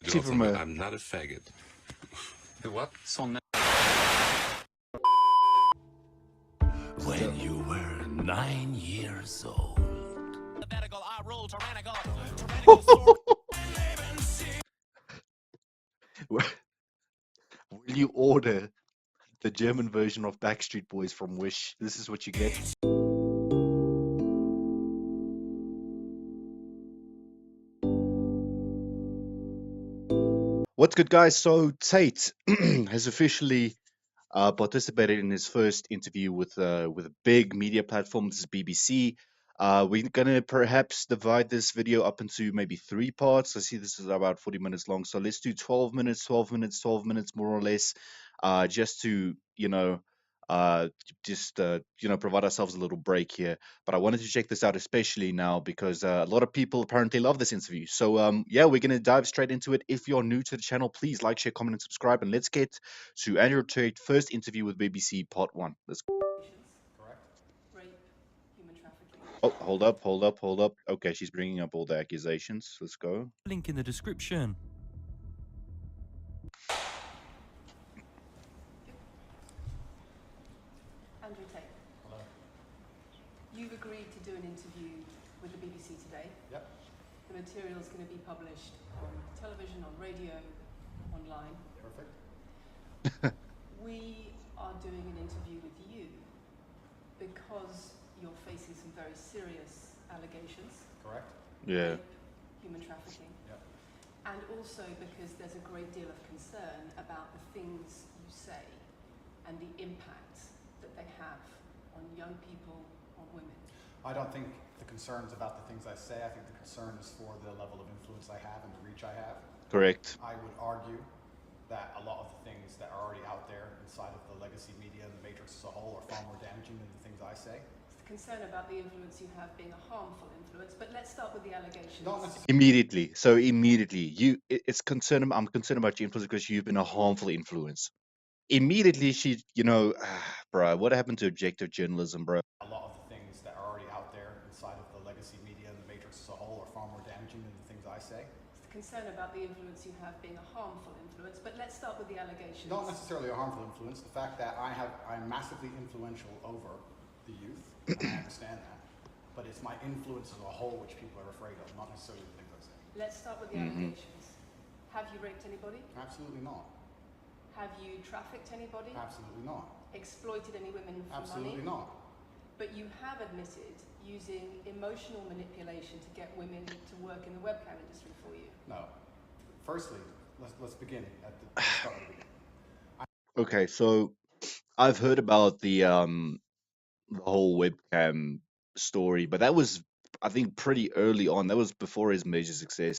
I'm not a faggot. The what? When you were 9 years old. Will you order the German version of Backstreet Boys from Wish? This is what you get. What's good, guys? So Tate has officially participated in his first interview with a big media platform. This is BBC. We're gonna perhaps divide this video up into maybe 3 parts. I see this is about 40 minutes long, so let's do 12 minutes, 12 minutes, 12 minutes, more or less, just to provide ourselves a little break here. But I wanted to check this out, especially now because a lot of people apparently love this interview. So yeah, we're gonna dive straight into it. If you're new to the channel, please like, share, comment, and subscribe. And let's get to Andrew Tate first interview with BBC part 1. Let's go. Correct. Rape, human trafficking. Oh, hold up. Okay, she's bringing up all the accusations. Let's go. Link in the description. Andrew Tate. Hello. You've agreed to do an interview with the BBC today. Yep. The material is going to be published on television, on radio, online. Perfect. We are doing an interview with you because you're facing some very serious allegations. Correct. Yeah. Rape, human trafficking. Yep. And also because there's a great deal of concern about the things you say and the impact that they have on young people, on women. I don't think the concern's about the things I say. I think the concern is for the level of influence I have and the reach I have. Correct. I would argue that a lot of the things that are already out there inside of the legacy media and the matrix as a whole are far more damaging than the things I say. It's the concern about the influence you have being a harmful influence, but let's start with the allegations. Not necessarily. Immediately. So immediately, it's concerned. I'm concerned about your influence because you've been a harmful influence. Immediately, she, bro, what happened to objective journalism, bro? A lot of the things that are already out there inside of the legacy media and the matrix as a whole are far more damaging than the things I say. It's the concern about the influence you have being a harmful influence, but let's start with the allegations. Not necessarily a harmful influence. The fact that I'm massively influential over the youth, and I understand that, but it's my influence as a whole which people are afraid of, not necessarily the things I say. Let's start with the allegations. Have you raped anybody? Absolutely not. Have you trafficked anybody? Absolutely not. Exploited any women for Absolutely money? not. But you have admitted using emotional manipulation to get women to work in the webcam industry for you. No. Firstly, let's begin at the start of the beginning. Okay, so I've heard about the whole webcam story, but that was, I think, pretty early on. That was before his major success.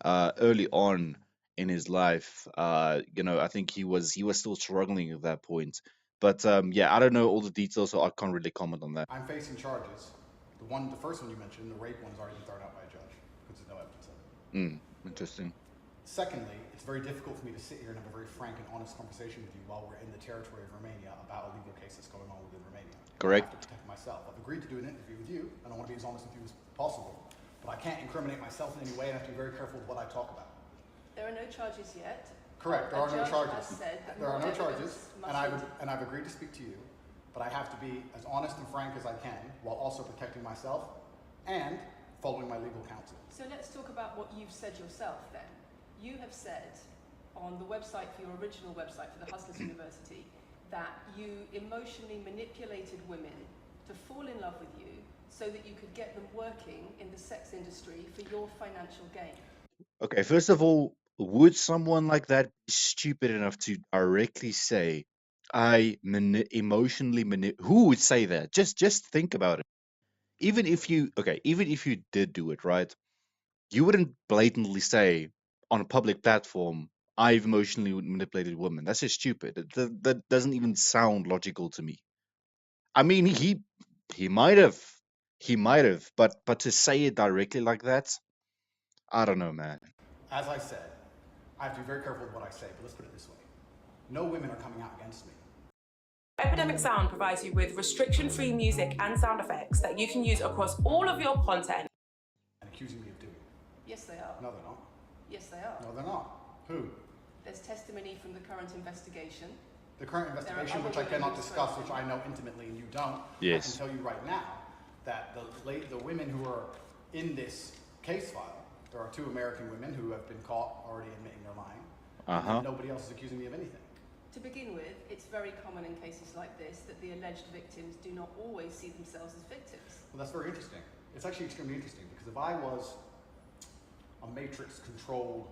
Early on in his life, I think he was still struggling at that point. But yeah, I don't know all the details, so I can't really comment on that. I'm facing charges. The first one you mentioned, the rape one's already been thrown out by a judge because there's no evidence of it. Interesting. Secondly, it's very difficult for me to sit here and have a very frank and honest conversation with you while we're in the territory of Romania about a legal case that's going on within Romania. Correct. I have to protect myself. I've agreed to do an interview with you, and I want to be as honest with you as possible. But I can't incriminate myself in any way, and I have to be very careful with what I talk about. There are no charges yet. Correct. There are no charges. There are no charges, and I've agreed to speak to you, but I have to be as honest and frank as I can while also protecting myself and following my legal counsel. So let's talk about what you've said yourself then. You have said on the website for your original website for the Hustlers University that you emotionally manipulated women to fall in love with you so that you could get them working in the sex industry for your financial gain. Okay, first of all, would someone like that be stupid enough to directly say, who would say that? Just think about it. Even if you did do it, right? You wouldn't blatantly say on a public platform, I've emotionally manipulated women. That's just stupid. That doesn't even sound logical to me. I mean, he might have, but to say it directly like that, I don't know, man. As I said, I have to be very careful with what I say, but let's put it this way. No women are coming out against me. Epidemic Sound provides you with restriction-free music and sound effects that you can use across all of your content. And accusing me of doing it. Yes, they are. No, they're not. Yes, they are. No, they're not. Who? There's testimony from the current investigation. The current investigation, which I cannot discuss, which I know intimately and you don't. Yes. I can tell you right now that the women who are in this case file, there are 2 American women who have been caught already admitting they're lying. And nobody else is accusing me of anything. To begin with, it's very common in cases like this that the alleged victims do not always see themselves as victims. Well, that's very interesting. It's actually extremely interesting because if I was a matrix-controlled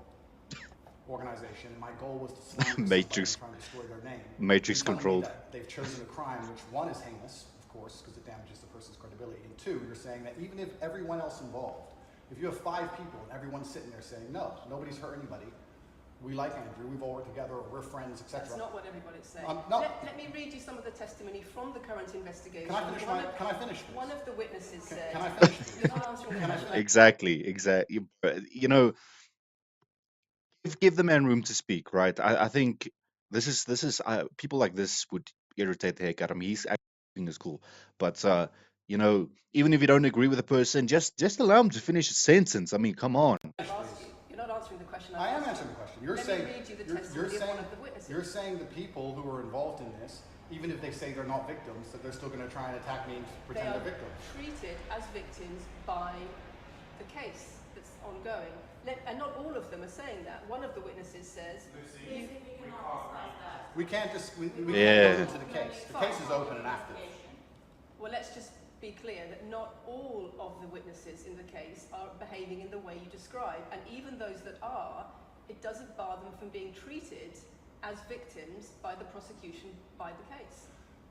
organization and my goal was to slander Matrix. somebody and try to destroy their name, Matrix you're telling me controlled. that they've chosen a crime which, 1, is heinous, of course, because it damages the person's credibility, and 2, you're saying that even if everyone else involved, if you have 5 people and everyone's sitting there saying, no, nobody's hurt anybody, we like Andrew, we've all worked together, or we're friends, etc. That's not what everybody's saying. No. Let me read you some of the testimony from the current investigation. Can I finish, please? One of the witnesses said... Can I finish, please? You're not answering the question. Exactly. You know, give the man room to speak, right? I think this is people like this would irritate the heck out of me. He's acting is cool, but you know, even if you don't agree with a person, just allow him to finish his sentence. I mean, come on. You're not answering the question. I am answering the question. You're Let saying me read you the testimony of one of the witnesses. you're saying the people who are involved in this, even if they say they're not victims, that they're still going to try and attack me and pretend they're victims. Treated as victims by the case that's ongoing. And not all of them are saying that. One of the witnesses says... We can't just... We can't Yeah. go into the case. The case is open and active. Well, let's just be clear that not all of the witnesses in the case are behaving in the way you describe. And even those that are, it doesn't bar them from being treated as victims by the prosecution by the case.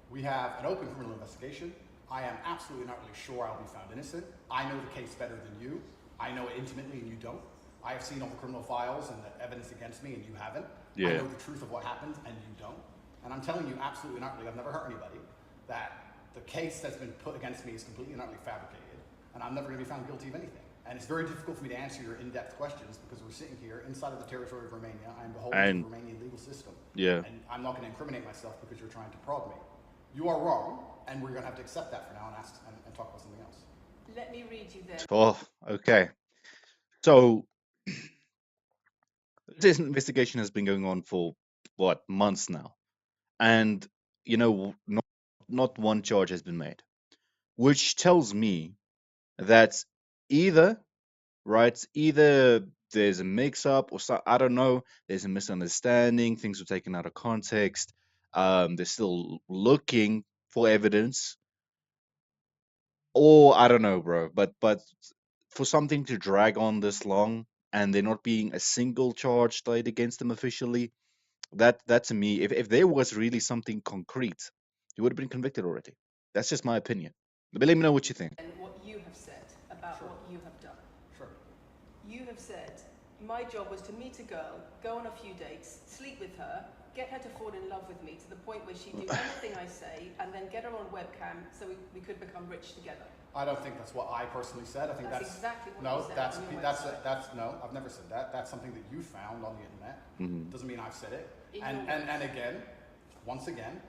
We have an open criminal investigation. I am absolutely not really sure I'll be found innocent. I know the case better than you. I know it intimately and you don't. I have seen all the criminal files and the evidence against me and you haven't. Yeah. I know the truth of what happened and you don't. And I'm telling you absolutely not really, I've never hurt anybody, that the case that's been put against me is completely and utterly fabricated, and I'm never going to be found guilty of anything. And it's very difficult for me to answer your in-depth questions because we're sitting here inside of the territory of Romania. I'm beholden to the Romanian legal system. Yeah. And I'm not going to incriminate myself because you're trying to prod me. You are wrong, and we're going to have to accept that for now and talk about something else. Let me read you then. Oh, okay. So this investigation has been going on for what, months now, and you know, not one charge has been made, which tells me that either there's a mix-up or so, I don't know, there's a misunderstanding, things were taken out of context, they're still looking for evidence, or I don't know, bro. But for something to drag on this long and there not being a single charge laid against them officially, that to me, if there was really something concrete, he would have been convicted already. That's just my opinion. But let me know what you think. And what you have said about what you have done. Sure. You have said, my job was to meet a girl, go on a few dates, sleep with her, get her to fall in love with me to the point where she'd do anything I say, and then get her on webcam so we could become rich together. I don't think that's what I personally said. I think that's exactly what no, you said on your website. no, I've never said that. That's something that you found on the internet. Doesn't mean I've said it. In And again, once again,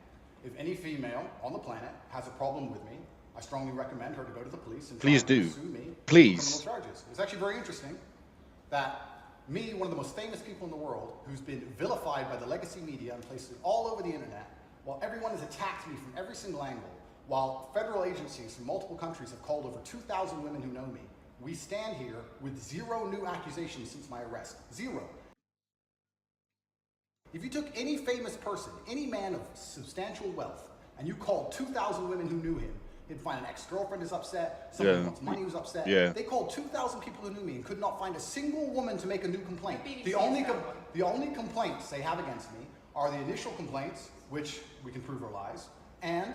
if any female on the planet has a problem with me, I strongly recommend her to go to the police and Please try do. and sue me Please. for criminal charges. It's actually very interesting that me, one of the most famous people in the world, who's been vilified by the legacy media and places all over the internet, while everyone has attacked me from every single angle, while federal agencies from multiple countries have called over 2,000 women who know me, we stand here with 0 new accusations since my arrest. 0. If you took any famous person, any man of substantial wealth, and you called 2,000 women who knew him, he'd find an ex-girlfriend is upset, someone who wants money who's upset. Yeah. They called 2,000 people who knew me and could not find a single woman to make a new complaint. The only complaints they have against me are the initial complaints, which we can prove are lies, and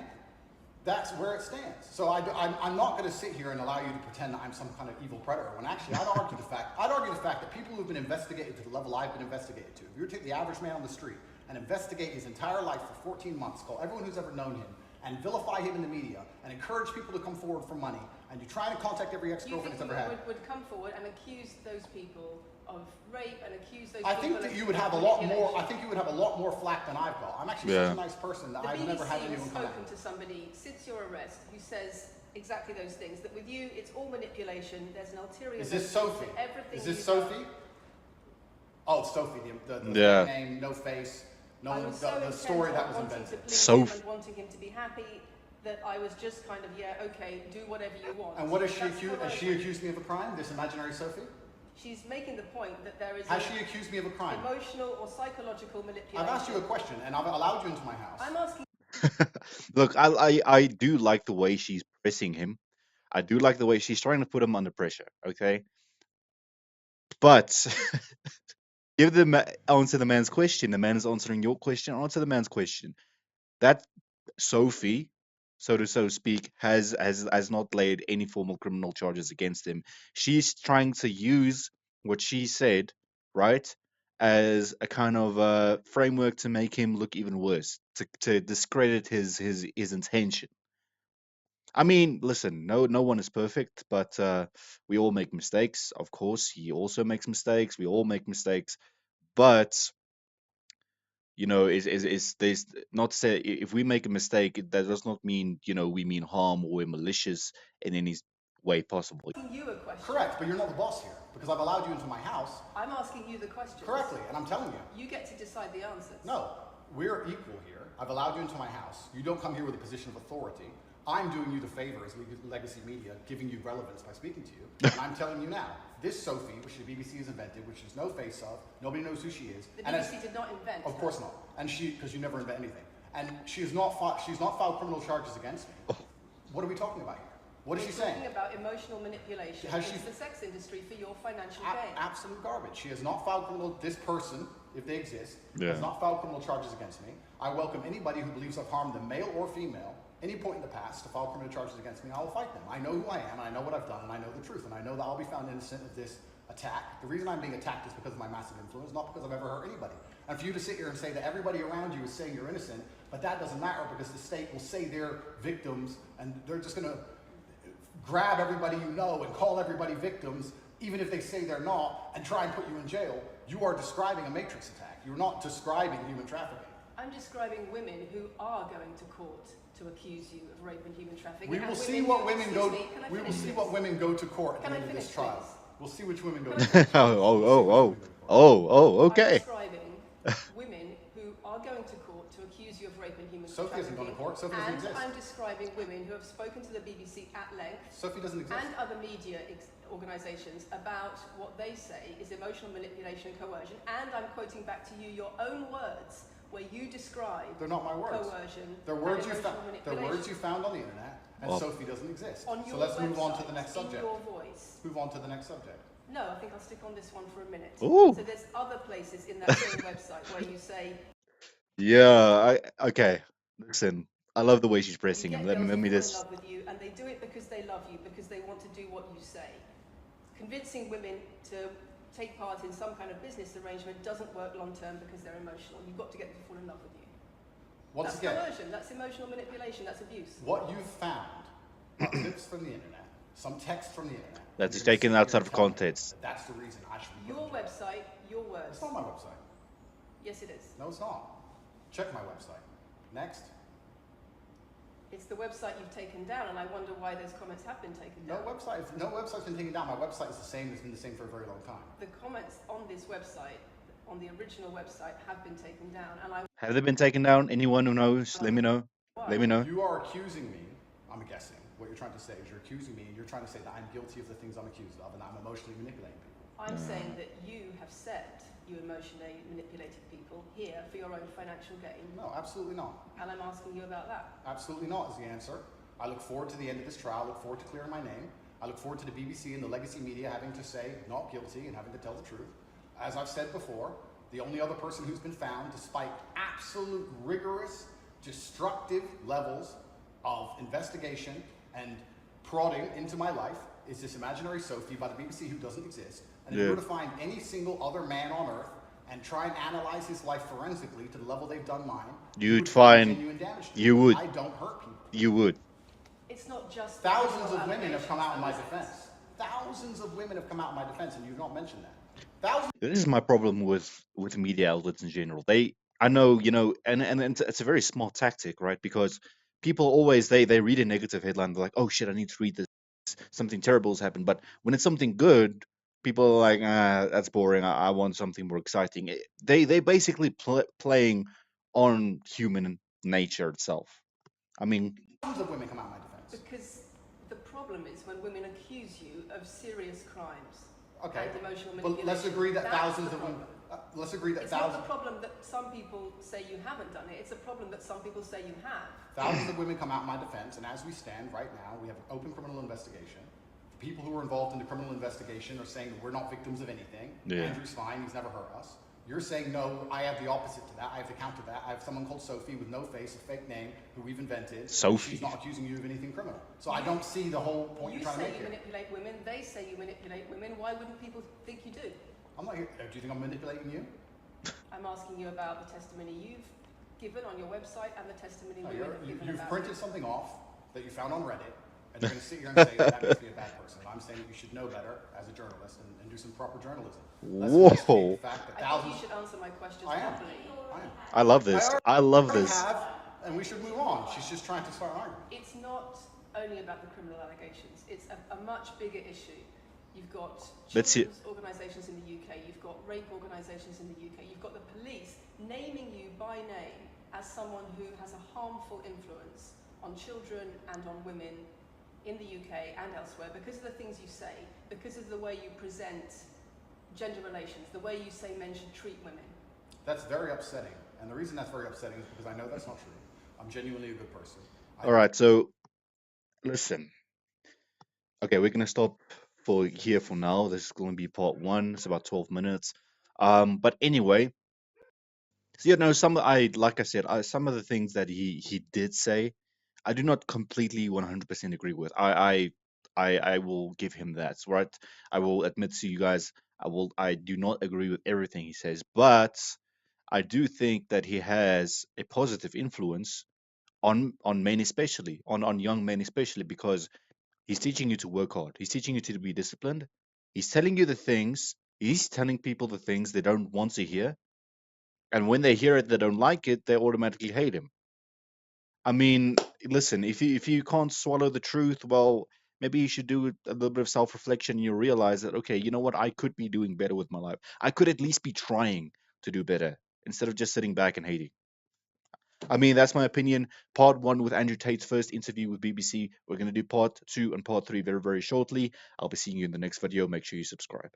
that's where it stands. So I'm not going to sit here and allow you to pretend that I'm some kind of evil predator, when actually I'd argue the fact that people who've been investigated to the level I've been investigated to, if you were to take the average man on the street and investigate his entire life for 14 months, call everyone who's ever known him, and vilify him in the media, and encourage people to come forward for money, and you try to contact every ex-girlfriend that's ever had. Would come forward and accuse those people of rape and accuse those I people think that you would have a lot more. I think you would have a lot more flack than I've got. I'm actually such a nice person that I've never had anyone come at me. The BBC has spoken to somebody since your arrest who says exactly those things. That with you, it's all manipulation. There's an ulterior. Is this Sophie? Everything. Is this Sophie? Oh, it's Sophie, the Yeah. fake name, no face, I was so the intent story on that was wanting invented. to please Soph- him and wanting him to be happy that I was just kind of, yeah, okay, do whatever you want. And what is she That's accused? Has she coercion. accused me of a crime? This imaginary Sophie? She's making the point that there is Has she accused me of a crime? emotional or psychological manipulation. I've asked you a question, and I've allowed you into my house. I'm asking Look, I do like the way she's pressing him. I do like the way she's trying to put him under pressure. Okay, but answer the man's question. The man is answering your question. Answer the man's question. That Sophie, so to speak, has not laid any formal criminal charges against him. She's trying to use what she said, right, as a kind of framework to make him look even worse, to discredit his intention. I mean, listen, no one is perfect, but we all make mistakes. Of course, he also makes mistakes. We all make mistakes, but is there's not to say if we make a mistake, that does not mean we mean harm or we're malicious in any way possible. you a question. Correct, but you're not the boss here, because I've allowed you into my house I'm asking you the question. correctly, and I'm telling you. You get to decide the answers. No, we're equal here. I've allowed you into my house. You don't come here with a position of authority. I'm doing you the favor as legacy media, giving you relevance by speaking to you. And I'm telling you now, this Sophie, which the BBC has invented, which there's no face of, nobody knows who she is. The and BBC did not invent. Of course not. And because you never invent anything. And she's not filed criminal charges against me. What are we talking about here? What is she saying? Talking about emotional manipulation Has into she- the sex industry for your financial gain. Absolute garbage. She has not filed criminal. This person, if they exist, Yeah. has not filed criminal charges against me. I welcome anybody who believes I've harmed them, male or female, any point in the past to file criminal charges against me. I will fight them. I know who I am, and I know what I've done, and I know the truth, and I know that I'll be found innocent of this attack. The reason I'm being attacked is because of my massive influence, not because I've ever hurt anybody. And for you to sit here and say that everybody around you is saying you're innocent, but that doesn't matter because the state will say they're victims, and they're just going to grab everybody you know and call everybody victims, even if they say they're not, and try and put you in jail. You are describing a matrix attack. You're not describing human trafficking. I'm describing women who are going to court to accuse you of rape and human trafficking. We and will see women what who- women go. excuse me, can I We will finish, see please? what women go to court at Can the I end of this finish, trial. please? We'll see which women go oh, to court. okay. I'm describing women who are going to court to accuse you of rape and human Sophie trafficking. hasn't gone to court. Sophie doesn't and exist. I'm describing women who have spoken to the BBC at length Sophie doesn't exist. and other media organisations about what they say is emotional manipulation and coercion. And I'm quoting back to you your own words where you describe They're not my words. coercion They're and words emotional They're manipulation. words you found on the internet, and Well- Sophie doesn't exist. On So your let's move on to website, the next in subject. your voice. Move on to the next subject. No, I think I'll stick on this one for a minute. Ooh. So there's other places in that same website where you say Yeah, okay. Listen, I love the way she's you pressing get him. girls Let me who fall just. in love with you, and they do it because they love you, because they want to do what you say. Convincing women to take part in some kind of business arrangement doesn't work long term because they're emotional. You've got to get them to fall in love with you. Once That's again, coercion. That's emotional manipulation. That's abuse. what you've found are clips from the internet, some text from the internet. That's You're gonna taken sit outside here of and tell me context. that That's the reason I should be Your put in jail. website, your words. It's not my website. Yes, it is. No, it's not. Check my website. Next. It's the website you've taken down, and I wonder why those comments have been taken No down. website's been taken down. My website is the same. It's been the same for a very long time. The comments on this website, on the original website, have been taken down, and I Have they been taken down? Anyone who knows? Let me know. Let me know. You are accusing me, I'm guessing, what you're trying to say is you're accusing me and you're trying to say that I'm guilty of the things I'm accused of and that I'm emotionally manipulating people. I'm saying that you have said you emotionally manipulated people here for your own financial gain, No, absolutely not. and I'm asking you about that. Absolutely not is the answer. I look forward to the end of this trial. I look forward to clearing my name. I look forward to the BBC and the legacy media having to say not guilty and having to tell the truth. As I've said before, the only other person who's been found, despite absolute rigorous, destructive levels of investigation and prodding into my life, is this imaginary Sophie by the BBC who doesn't exist. And if Yeah. you were to find any single other man on earth and try and analyze his life forensically to the level they've done mine, You'd would find- genuine damage to you me. would. I don't hurt people. You would. It's not just Thousands individual of women have come out in my allegations, though, is it? defense. Thousands of women have come out in my defense, and you've not mentioned that. Thousands. This is my problem with media outlets in general. I know, and it's a very smart tactic, right? Because people always they read a negative headline, they're like, oh shit, I need to read this. Something terrible has happened. But when it's something good, people are like, that's boring. I want something more exciting. They basically playing on human nature itself. I mean, Thousands of women come out in my defense. Because the problem is when women accuse you of serious crimes Okay, and emotional but manipulation. let's agree that that's thousands the of women. problem. Let's agree that It's thousands. not the problem that some people say you haven't done it. It's a problem that some people say you have. Thousands of women come out in my defense, and as we stand right now, we have an open criminal investigation. The people who are involved in the criminal investigation are saying that we're not victims of anything. Yeah. Andrew's fine, he's never hurt us. You're saying, no, I have the opposite to that. I have to counter that. I have someone called Sophie with no face, a fake name, who we've invented. Sophie. She's not accusing you of anything criminal. So I don't see the whole point You you're trying to say make you here. manipulate women, they say you manipulate women. Why wouldn't people think you do? I'm not here. Do you think I'm manipulating you? I'm asking you about the testimony you've given on your website and the testimony No, women have given you've about printed you. something off that you found on Reddit, and you're going to sit here and say that makes me a bad person. I'm saying that you should know better as a journalist and do some proper journalism. Let's Whoa. investigate the fact that I think thousands. you should answer my questions I am. properly. I am. I love this. I love I this. have, and we should move on. She's just trying to start an argument. It's not only about the criminal allegations. It's a much bigger issue. You've got Let's see- children's organisations in the UK. You've got rape organisations in the UK. You've got the police naming you by name as someone who has a harmful influence on children and on women in the UK and elsewhere because of the things you say, because of the way you present gender relations, the way you say men should treat women. That's very upsetting. And the reason that's very upsetting is because I know that's not true. I'm genuinely a good person. All right, so listen. Okay, we're gonna stop for here for now. This is going to be part one. It's about 12 minutes. But anyway, so like I said, some of the things that he did say, I do not completely 100% agree with. I will give him that, right? I will admit to you guys, I do not agree with everything he says, but I do think that he has a positive influence on men especially, on young men especially, because he's teaching you to work hard. He's teaching you to be disciplined. He's telling you the things. He's telling people the things they don't want to hear. And when they hear it, they don't like it, they automatically hate him. I mean, listen, if you can't swallow the truth, well, maybe you should do a little bit of self-reflection and you realize that, okay, you know what? I could be doing better with my life. I could at least be trying to do better instead of just sitting back and hating. I mean, that's my opinion. Part one with Andrew Tate's first interview with BBC. We're going to do part two and part three very, very shortly. I'll be seeing you in the next video. Make sure you subscribe.